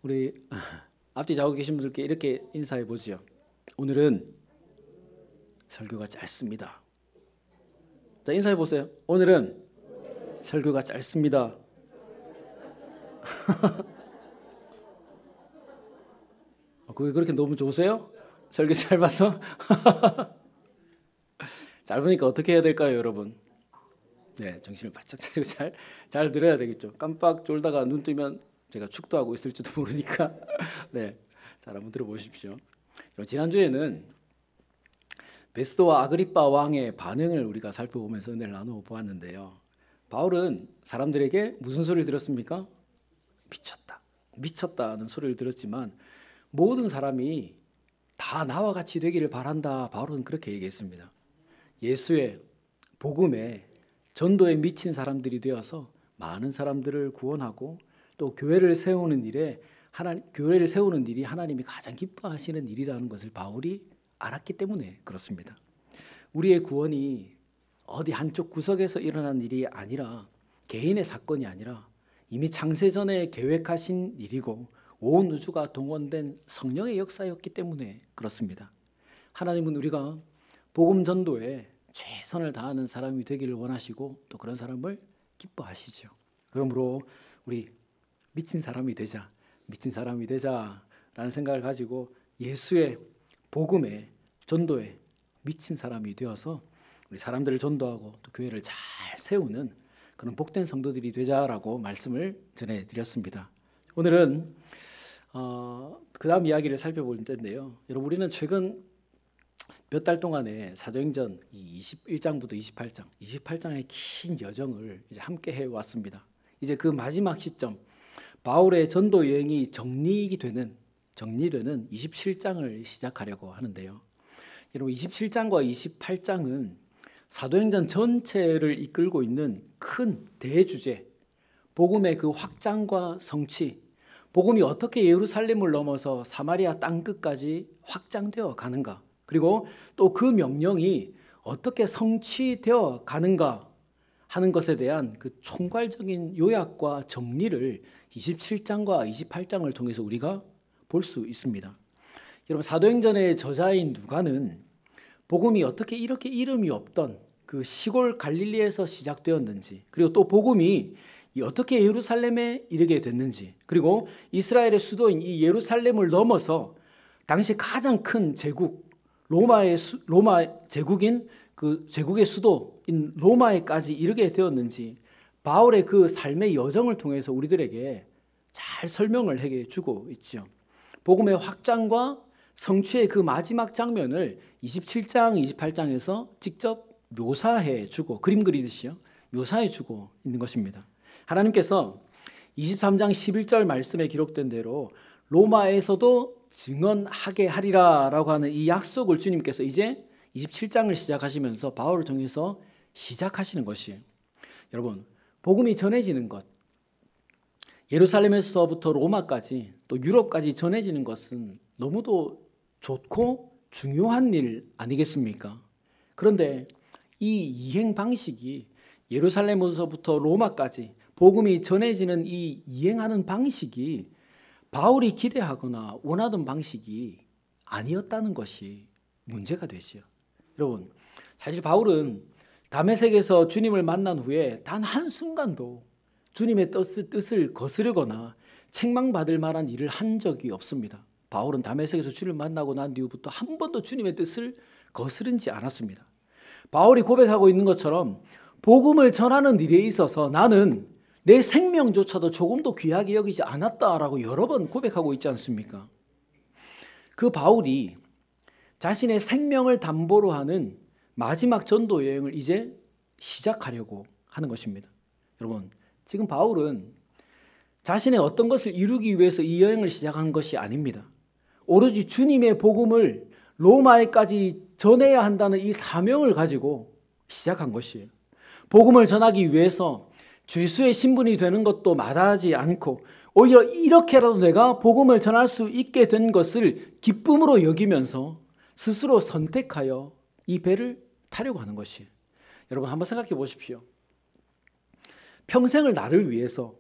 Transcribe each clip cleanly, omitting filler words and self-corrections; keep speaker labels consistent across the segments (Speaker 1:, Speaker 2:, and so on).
Speaker 1: 우리 앞뒤 자고 계신 분들께 이렇게 인사해 보죠. 오늘은 설교가 짧습니다. 자, 인사해 보세요. 오늘은 설교가 짧습니다. 그게 그렇게 너무 좋으세요? 설교 짧아서? 짧으니까 어떻게 해야 될까요, 여러분? 네, 정신을 바짝 차리고 잘 들어야 되겠죠. 깜빡 졸다가 눈 뜨면 제가 축도하고 있을지도 모르니까 네, 잘 한번 들어보십시오. 지난주에는 베스도와 아그리빠 왕의 반응을 우리가 살펴보면서 은혜를 나누어 보았는데요. 바울은 사람들에게 무슨 소리를 들었습니까? 미쳤다는 소리를 들었지만 모든 사람이 다 나와 같이 되기를 바란다. 바울은 그렇게 얘기했습니다. 예수의 복음에 전도에 미친 사람들이 되어서 많은 사람들을 구원하고 또 교회를 세우는 일이 하나님이 가장 기뻐하시는 일이라는 것을 바울이 알았기 때문에 그렇습니다. 우리의 구원이 어디 한쪽 구석에서 일어난 일이 아니라 개인의 사건이 아니라 이미 창세전에 계획하신 일이고 온 우주가 동원된 성령의 역사였기 때문에 그렇습니다. 하나님은 우리가 복음 전도에 최선을 다하는 사람이 되기를 원하시고 또 그런 사람을 기뻐하시죠. 그러므로 우리 미친 사람이 되자라는 생각을 가지고 예수의 복음에 전도에 미친 사람이 되어서 우리 사람들을 전도하고 또 교회를 잘 세우는 그런 복된 성도들이 되자라고 말씀을 전해드렸습니다. 오늘은 그 다음 이야기를 살펴볼 텐데요. 여러분, 우리는 최근 몇 달 동안에 사도행전 21장부터 28장의 긴 여정을 이제 함께 해왔습니다. 이제 그 마지막 시점, 바울의 전도 여행이 정리되는 27장을 시작하려고 하는데요. 여러분, 27장과 28장은 사도행전 전체를 이끌고 있는 큰 대주제, 복음의 그 확장과 성취, 복음이 어떻게 예루살렘을 넘어서 사마리아 땅끝까지 확장되어 가는가, 그리고 또 그 명령이 어떻게 성취되어 가는가 하는 것에 대한 그 총괄적인 요약과 정리를 27장과 28장을 통해서 우리가 볼 수 있습니다. 여러분, 사도행전의 저자인 누가는 복음이 어떻게 이렇게 이름이 없던 그 시골 갈릴리에서 시작되었는지, 그리고 또 복음이 어떻게 예루살렘에 이르게 됐는지, 그리고 이스라엘의 수도인 이 예루살렘을 넘어서 당시 가장 큰 제국 로마 제국인 그 제국의 수도인 로마에까지 이르게 되었는지 바울의 그 삶의 여정을 통해서 우리들에게 잘 설명을 해주고 있죠. 복음의 확장과 성취의 그 마지막 장면을 27장, 28장에서 직접 묘사해주고, 그림 그리듯이요, 묘사해주고 있는 것입니다. 하나님께서 23장 11절 말씀에 기록된 대로 로마에서도 증언하게 하리라라고 하는 이 약속을 주님께서 이제 27장을 시작하시면서 바울을 통해서 시작하시는 것이에요. 여러분, 복음이 전해지는 것, 예루살렘에서부터 로마까지 또 유럽까지 전해지는 것은 너무도 좋고 중요한 일 아니겠습니까? 그런데 이 이행 방식이 예루살렘에서부터 로마까지 복음이 전해지는 이 이행하는 방식이 바울이 기대하거나 원하던 방식이 아니었다는 것이 문제가 되지요. 여러분, 사실 바울은 다메섹에서 주님을 만난 후에 단 한순간도 주님의 뜻을 거스르거나 책망받을 만한 일을 한 적이 없습니다. 바울은 다메섹에서 주님을 만나고 난 뒤부터 한 번도 주님의 뜻을 거스른지 않았습니다. 바울이 고백하고 있는 것처럼 복음을 전하는 일에 있어서 나는 내 생명조차도 조금도 귀하게 여기지 않았다라고 여러 번 고백하고 있지 않습니까? 그 바울이 자신의 생명을 담보로 하는 마지막 전도 여행을 이제 시작하려고 하는 것입니다. 여러분, 지금 바울은 자신의 어떤 것을 이루기 위해서 이 여행을 시작한 것이 아닙니다. 오로지 주님의 복음을 로마에까지 전해야 한다는 이 사명을 가지고 시작한 것이에요. 복음을 전하기 위해서 죄수의 신분이 되는 것도 마다하지 않고 오히려 이렇게라도 내가 복음을 전할 수 있게 된 것을 기쁨으로 여기면서 스스로 선택하여 이 배를 타려고 하는 것이에요. 여러분, 한번 생각해 보십시오. 평생을 나를 위해서,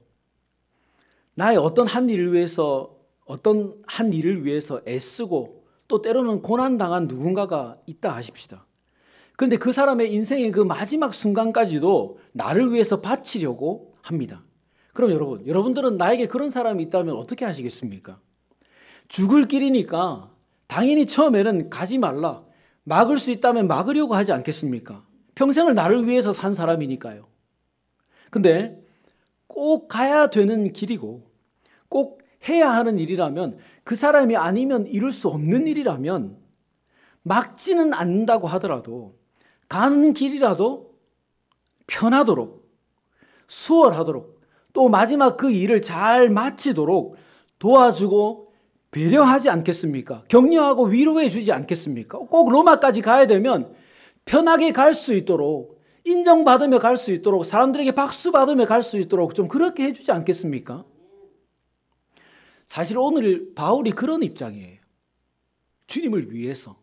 Speaker 1: 나의 어떤 한 일을 위해서 어떤 한 일을 위해서 애쓰고 또 때로는 고난당한 누군가가 있다 하십시다. 그런데 그 사람의 인생의 그 마지막 순간까지도 나를 위해서 바치려고 합니다. 그럼 여러분들은 나에게 그런 사람이 있다면 어떻게 하시겠습니까? 죽을 길이니까 당연히 처음에는 가지 말라, 막을 수 있다면 막으려고 하지 않겠습니까? 평생을 나를 위해서 산 사람이니까요. 근데 꼭 가야 되는 길이고 꼭 해야 하는 일이라면, 그 사람이 아니면 이룰 수 없는 일이라면 막지는 않는다고 하더라도 가는 길이라도 편하도록, 수월하도록, 또 마지막 그 일을 잘 마치도록 도와주고 배려하지 않겠습니까? 격려하고 위로해 주지 않겠습니까? 꼭 로마까지 가야 되면 편하게 갈 수 있도록, 인정받으며 갈 수 있도록, 사람들에게 박수 받으며 갈 수 있도록 좀 그렇게 해주지 않겠습니까? 사실 오늘 바울이 그런 입장이에요. 주님을 위해서,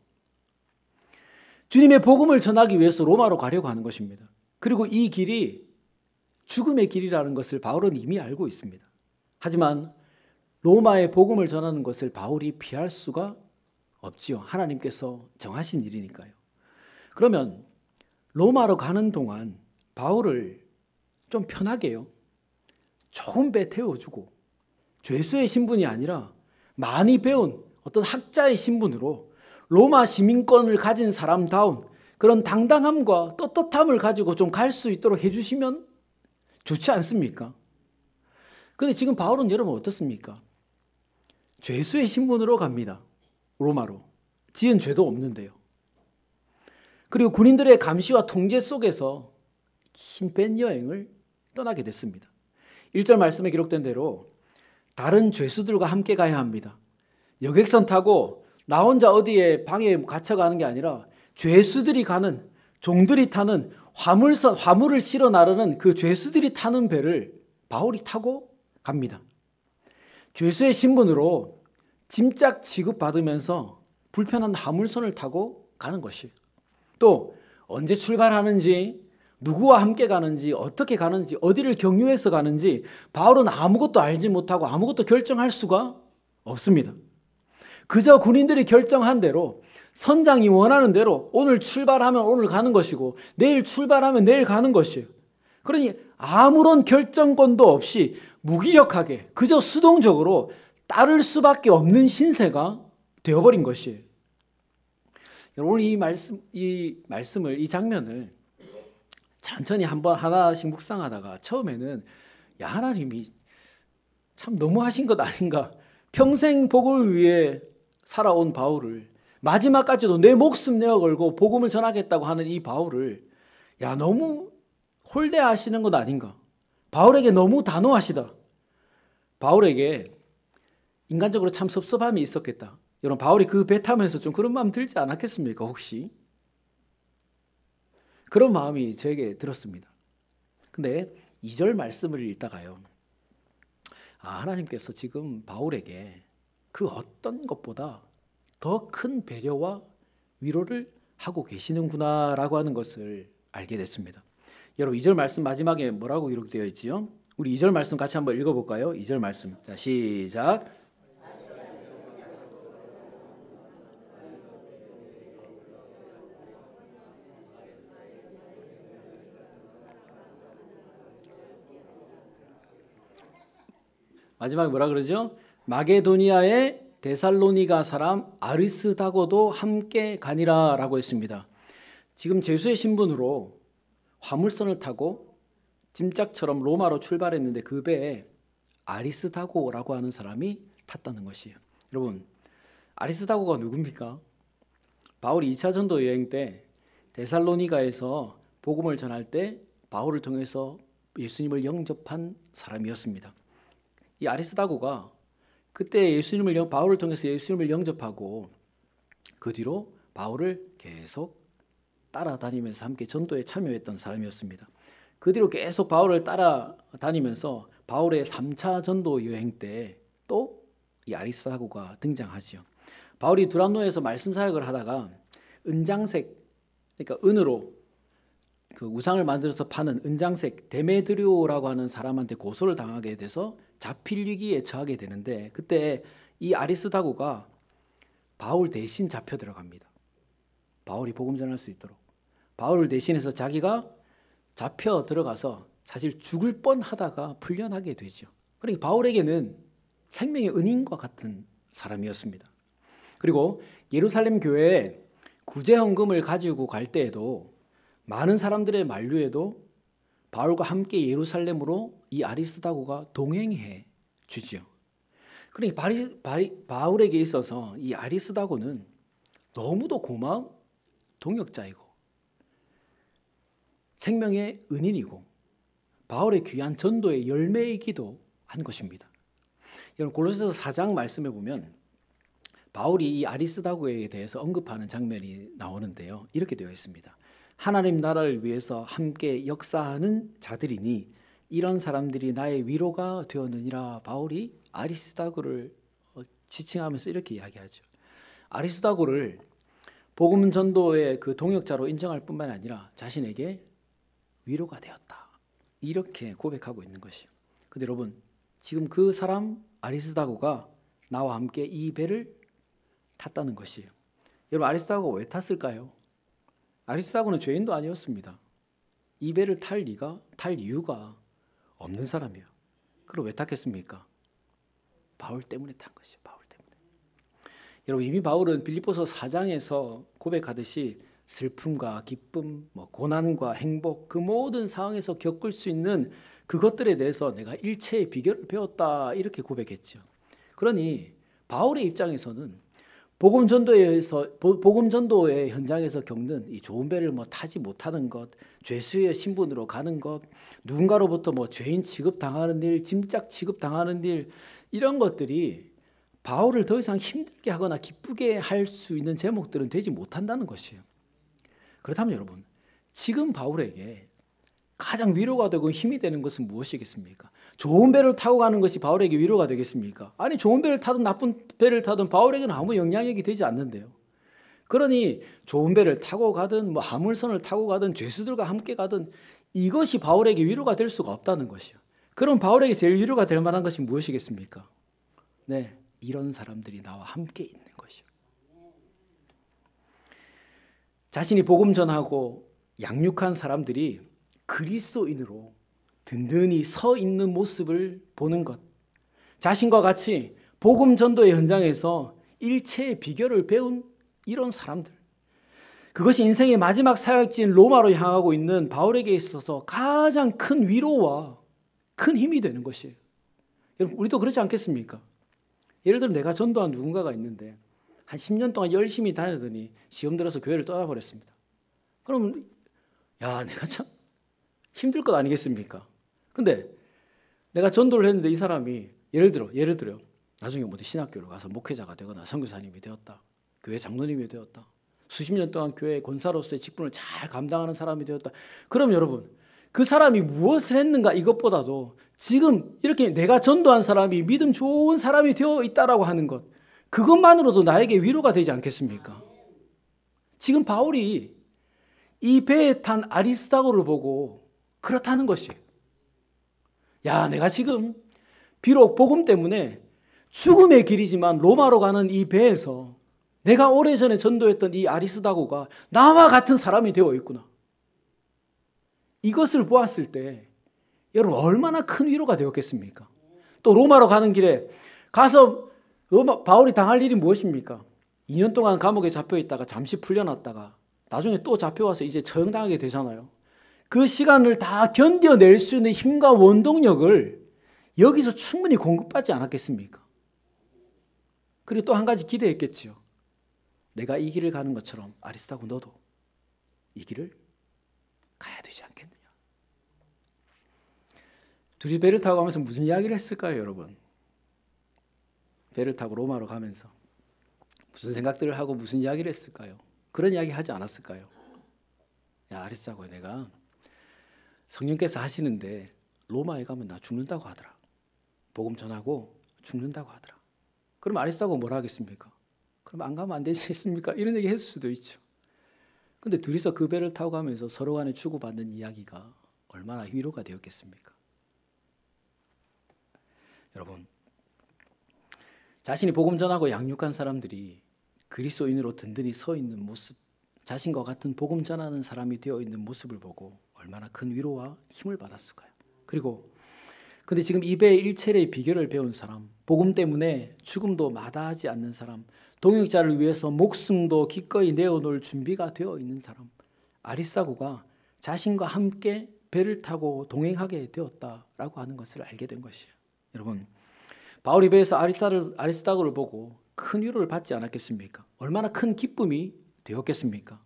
Speaker 1: 주님의 복음을 전하기 위해서 로마로 가려고 하는 것입니다. 그리고 이 길이 죽음의 길이라는 것을 바울은 이미 알고 있습니다. 하지만 로마의 복음을 전하는 것을 바울이 피할 수가 없지요. 하나님께서 정하신 일이니까요. 그러면 로마로 가는 동안 바울을 좀 편하게요, 좋은 배 태워주고 죄수의 신분이 아니라 많이 배운 어떤 학자의 신분으로 로마 시민권을 가진 사람다운 그런 당당함과 떳떳함을 가지고 좀 갈 수 있도록 해주시면 좋지 않습니까? 그런데 지금 바울은 여러분 어떻습니까? 죄수의 신분으로 갑니다. 로마로. 지은 죄도 없는데요. 그리고 군인들의 감시와 통제 속에서 긴 배 여행을 떠나게 됐습니다. 1절 말씀에 기록된 대로 다른 죄수들과 함께 가야 합니다. 여객선 타고 나 혼자 어디에 방에 갇혀가는 게 아니라 죄수들이 가는, 종들이 타는 화물을 실어 나르는 그 죄수들이 타는 배를 바울이 타고 갑니다. 죄수의 신분으로 짐짝 취급받으면서 불편한 화물선을 타고 가는 것이, 또 언제 출발하는지, 누구와 함께 가는지, 어떻게 가는지, 어디를 경유해서 가는지 바울은 아무것도 알지 못하고 아무것도 결정할 수가 없습니다. 그저 군인들이 결정한 대로, 선장이 원하는 대로 오늘 출발하면 오늘 가는 것이고 내일 출발하면 내일 가는 것이에요. 그러니 아무런 결정권도 없이 무기력하게 그저 수동적으로 따를 수밖에 없는 신세가 되어버린 것이에요. 오늘 이 장면을 천천히 한번 하나씩 묵상하다가 처음에는 야, 하나님이 참 너무하신 것 아닌가, 평생 복을 위해 살아온 바울을 마지막까지도 내 목숨 내어 걸고 복음을 전하겠다고 하는 이 바울을 야, 너무 홀대하시는 것 아닌가, 바울에게 너무 단호하시다, 바울에게 인간적으로 참 섭섭함이 있었겠다. 여러분, 바울이 그 배 타면서 좀 그런 마음 들지 않았겠습니까? 혹시 그런 마음이 저에게 들었습니다. 근데 2절 말씀을 읽다가요, 하나님께서 지금 바울에게 그 어떤 것보다 더 큰 배려와 위로를 하고 계시는구나라고 하는 것을 알게 됐습니다. 여러분, 2절 말씀 마지막에 뭐라고 기록되어 있지요? 우리 2절 말씀 같이 한번 읽어볼까요? 2절 말씀. 자, 시작. 마지막에 뭐라 그러죠? 마게도니아의 데살로니가 사람 아리스다고도 함께 가니라 라고 했습니다. 지금 죄수의 신분으로 화물선을 타고 짐짝처럼 로마로 출발했는데 그 배에 아리스다고라고 하는 사람이 탔다는 것이에요. 여러분, 아리스다고가 누굽니까? 바울이 2차 전도 여행 때 데살로니가에서 복음을 전할 때 바울을 통해서 예수님을 영접한 사람이었습니다. 이 아리스다고가 그때 바울을 통해서 예수님을 영접하고 그 뒤로 바울을 계속 따라다니면서 함께 전도에 참여했던 사람이었습니다. 그 뒤로 계속 바울을 따라다니면서 바울의 3차 전도 여행 때 또 이 아리스다고가 등장하죠. 바울이 두란노에서 말씀 사역을 하다가 은장색, 그러니까 은으로 그 우상을 만들어서 파는 은장색 데메드리오라고 하는 사람한테 고소를 당하게 돼서 자필 위기에 처하게 되는데, 그때 이 아리스다고가 바울 대신 잡혀 들어갑니다. 바울이 복음 전할 수 있도록. 바울을 대신해서 자기가 잡혀 들어가서 사실 죽을 뻔하다가 풀려나게 되죠. 그러니까 바울에게는 생명의 은인과 같은 사람이었습니다. 그리고 예루살렘 교회에 구제헌금을 가지고 갈 때에도 많은 사람들의 만류에도 바울과 함께 예루살렘으로 이 아리스다고가 동행해 주죠. 그러니까 바울에게 있어서 이 아리스다고는 너무도 고마운 동역자이고 생명의 은인이고 바울의 귀한 전도의 열매이기도 한 것입니다. 여러분 골로새서 4장 말씀에 보면 바울이 이 아리스다고에 대해서 언급하는 장면이 나오는데요. 이렇게 되어 있습니다. 하나님 나라를 위해서 함께 역사하는 자들이니 이런 사람들이 나의 위로가 되었느니라. 바울이 아리스다고를 지칭하면서 이렇게 이야기하죠. 아리스다고를 복음 전도의 그 동역자로 인정할 뿐만 아니라 자신에게 위로가 되었다. 이렇게 고백하고 있는 것이요. 근데 여러분 지금 그 사람 아리스다고가 나와 함께 이 배를 탔다는 것이에요. 여러분 아리스다고가 왜 탔을까요? 아리스다고는 죄인도 아니었습니다. 이 배를 탈 이유가 없는 사람이에요. 그럼 왜 탔겠습니까? 바울 때문에 탄 것이에요. 바울 때문에. 여러분 이미 바울은 빌립보서 4장에서 고백하듯이 슬픔과 기쁨, 고난과 행복 그 모든 상황에서 겪을 수 있는 그것들에 대해서 내가 일체의 비결을 배웠다 이렇게 고백했죠. 그러니 바울의 입장에서는 복음 전도의 현장에서 겪는 이 좋은 배를 타지 못하는 것, 죄수의 신분으로 가는 것, 누군가로부터 죄인 취급당하는 일, 짐짝 취급당하는 일 이런 것들이 바울을 더 이상 힘들게 하거나 기쁘게 할 수 있는 제목들은 되지 못한다는 것이에요. 그렇다면 여러분, 지금 바울에게 가장 위로가 되고 힘이 되는 것은 무엇이겠습니까? 좋은 배를 타고 가는 것이 바울에게 위로가 되겠습니까? 아니 좋은 배를 타든 나쁜 배를 타든 바울에게는 아무 영향력이 되지 않는데요. 그러니 좋은 배를 타고 가든 화물선을 타고 가든 죄수들과 함께 가든 이것이 바울에게 위로가 될 수가 없다는 것이요. 그럼 바울에게 제일 위로가 될 만한 것이 무엇이겠습니까? 네, 이런 사람들이 나와 함께 있는 것이요. 자신이 복음 전하고 양육한 사람들이 그리스도인으로 든든히 서 있는 모습을 보는 것, 자신과 같이 복음 전도의 현장에서 일체의 비결을 배운 이런 사람들, 그것이 인생의 마지막 사역지인 로마로 향하고 있는 바울에게 있어서 가장 큰 위로와 큰 힘이 되는 것이에요. 여러분 우리도 그렇지 않겠습니까? 예를 들어 내가 전도한 누군가가 있는데 한 10년 동안 열심히 다니더니 시험 들어서 교회를 떠나버렸습니다. 그럼 야 내가 참 힘들 것 아니겠습니까? 근데 내가 전도를 했는데 이 사람이 예를 들어 나중에 신학교로 가서 목회자가 되거나 선교사님이 되었다. 교회 장로님이 되었다. 수십 년 동안 교회 권사로서의 직분을 잘 감당하는 사람이 되었다. 그럼 여러분 그 사람이 무엇을 했는가 이것보다도 지금 이렇게 내가 전도한 사람이 믿음 좋은 사람이 되어 있다라고 하는 것, 그것만으로도 나에게 위로가 되지 않겠습니까? 지금 바울이 이 배에 탄 아리스다고를 보고 그렇다는 것이에요. 야, 내가 지금 비록 복음 때문에 죽음의 길이지만 로마로 가는 이 배에서 내가 오래전에 전도했던 이 아리스다고가 나와 같은 사람이 되어 있구나. 이것을 보았을 때 여러분 얼마나 큰 위로가 되었겠습니까? 또 로마로 가는 길에 가서 바울이 당할 일이 무엇입니까? 2년 동안 감옥에 잡혀 있다가 잠시 풀려났다가 나중에 또 잡혀와서 이제 처형당하게 되잖아요. 그 시간을 다 견뎌낼 수 있는 힘과 원동력을 여기서 충분히 공급받지 않았겠습니까? 그리고 또 한 가지 기대했겠지요. 내가 이 길을 가는 것처럼 아리스다고 너도 이 길을 가야 되지 않겠느냐. 둘이 배를 타고 가면서 무슨 이야기를 했을까요, 여러분? 배를 타고 로마로 가면서 무슨 생각들을 하고 무슨 이야기를 했을까요? 그런 이야기 하지 않았을까요? 야, 아리스다고 내가 성령께서 하시는데 로마에 가면 나 죽는다고 하더라. 복음 전하고 죽는다고 하더라. 그럼 아리스다고 뭐라 하겠습니까? 그럼 안 가면 안 되지 않습니까? 이런 얘기 했을 수도 있죠. 근데 둘이서 그 배를 타고 가면서 서로 간에 주고받는 이야기가 얼마나 위로가 되었겠습니까? 여러분, 자신이 복음 전하고 양육한 사람들이 그리스도인으로 든든히 서 있는 모습, 자신과 같은 복음 전하는 사람이 되어 있는 모습을 보고 얼마나 큰 위로와 힘을 받았을까요? 그리고 근데 지금 이배의 일체의 비결을 배운 사람, 복음 때문에 죽음도 마다하지 않는 사람, 동역자를 위해서 목숨도 기꺼이 내어놓을 준비가 되어 있는 사람, 아리스다고가 자신과 함께 배를 타고 동행하게 되었다라고 하는 것을 알게 된 것이에요. 여러분, 바울이 배에서 아리스다고를 보고 큰 위로를 받지 않았겠습니까? 얼마나 큰 기쁨이 되었겠습니까?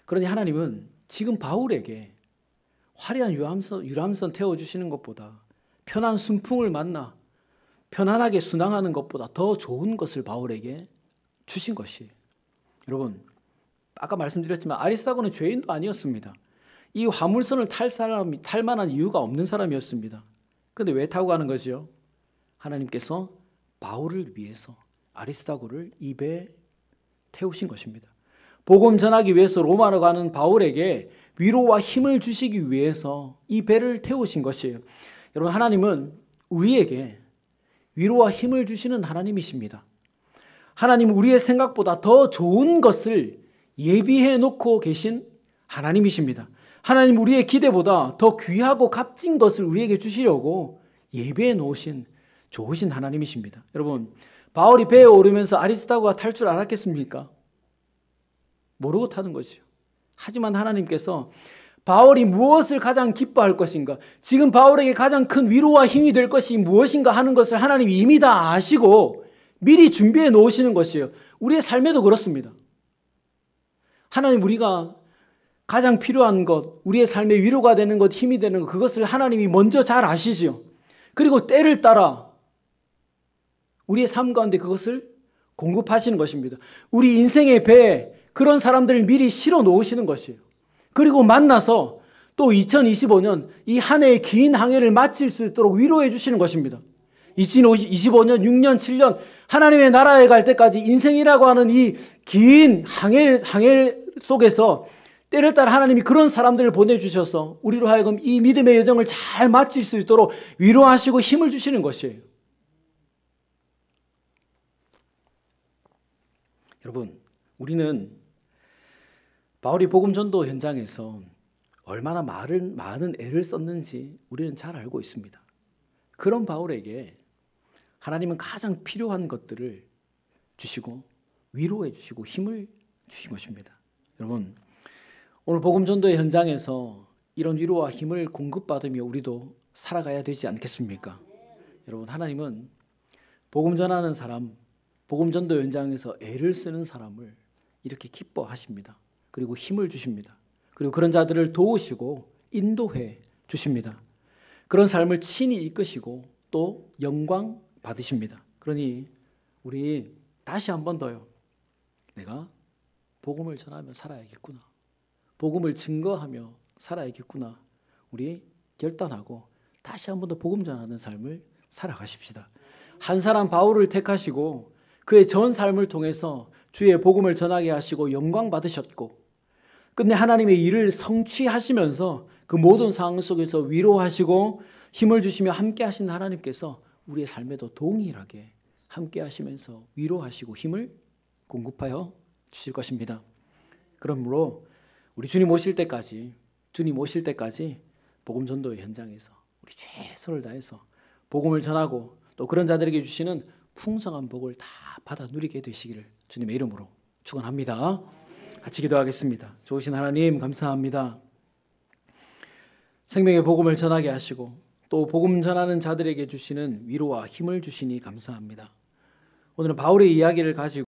Speaker 1: 그러니 하나님은 지금 바울에게 화려한 유람선 태워주시는 것보다 편한 순풍을 만나 편안하게 순항하는 것보다 더 좋은 것을 바울에게 주신 것이에요. 여러분, 아까 말씀드렸지만 아리스다고는 죄인도 아니었습니다. 이 화물선을 탈 만한 이유가 없는 사람이었습니다. 그런데 왜 타고 가는 거죠? 하나님께서 바울을 위해서 아리스다고를 이 배에 태우신 것입니다. 복음 전하기 위해서 로마로 가는 바울에게 위로와 힘을 주시기 위해서 이 배를 태우신 것이에요. 여러분, 하나님은 우리에게 위로와 힘을 주시는 하나님이십니다. 하나님은 우리의 생각보다 더 좋은 것을 예비해 놓고 계신 하나님이십니다. 하나님 우리의 기대보다 더 귀하고 값진 것을 우리에게 주시려고 예비해 놓으신 좋으신 하나님이십니다. 여러분, 바울이 배에 오르면서 아리스다고가 탈 줄 알았겠습니까? 모르고 타는 거죠. 하지만 하나님께서 바울이 무엇을 가장 기뻐할 것인가, 지금 바울에게 가장 큰 위로와 힘이 될 것이 무엇인가 하는 것을 하나님이 이미 다 아시고 미리 준비해 놓으시는 것이에요. 우리의 삶에도 그렇습니다. 하나님, 우리가 가장 필요한 것, 우리의 삶에 위로가 되는 것, 힘이 되는 것, 그것을 하나님이 먼저 잘 아시죠. 그리고 때를 따라 우리의 삶 가운데 그것을 공급하시는 것입니다. 우리 인생의 배에 그런 사람들을 미리 실어 놓으시는 것이에요. 그리고 만나서 또 2025년 이 한 해의 긴 항해를 마칠 수 있도록 위로해 주시는 것입니다. 2025년, 6년, 7년 하나님의 나라에 갈 때까지 인생이라고 하는 이 긴 항해 속에서 때를 따라 하나님이 그런 사람들을 보내주셔서 우리로 하여금 이 믿음의 여정을 잘 마칠 수 있도록 위로하시고 힘을 주시는 것이에요. 여러분, 우리는 바울이 복음 전도 현장에서 얼마나 많은 애를 썼는지 우리는 잘 알고 있습니다. 그런 바울에게 하나님은 가장 필요한 것들을 주시고 위로해 주시고 힘을 주신 것입니다. 여러분, 오늘 복음 전도의 현장에서 이런 위로와 힘을 공급받으며 우리도 살아가야 되지 않겠습니까? 여러분, 하나님은 복음 전하는 사람, 복음 전도 현장에서 애를 쓰는 사람을 이렇게 기뻐하십니다. 그리고 힘을 주십니다. 그리고 그런 자들을 도우시고 인도해 주십니다. 그런 삶을 친히 이끄시고 또 영광 받으십니다. 그러니 우리 다시 한 번 더요. 내가 복음을 전하며 살아야겠구나. 복음을 증거하며 살아야겠구나. 우리 결단하고 다시 한 번 더 복음 전하는 삶을 살아가십시다. 한 사람 바울을 택하시고 그의 전 삶을 통해서 주의 복음을 전하게 하시고 영광 받으셨고, 끝내 하나님의 일을 성취하시면서 그 모든 상황 속에서 위로하시고 힘을 주시며 함께 하신 하나님께서 우리의 삶에도 동일하게 함께 하시면서 위로하시고 힘을 공급하여 주실 것입니다. 그러므로 우리 주님 오실 때까지 복음 전도의 현장에서 우리 최선을 다해서 복음을 전하고 또 그런 자들에게 주시는 풍성한 복을 다 받아 누리게 되시기를 주님의 이름으로 축원합니다. 같이 기도하겠습니다. 좋으신 하나님, 감사합니다. 생명의 복음을 전하게 하시고 또 복음 전하는 자들에게 주시는 위로와 힘을 주시니 감사합니다. 오늘은 바울의 이야기를 가지고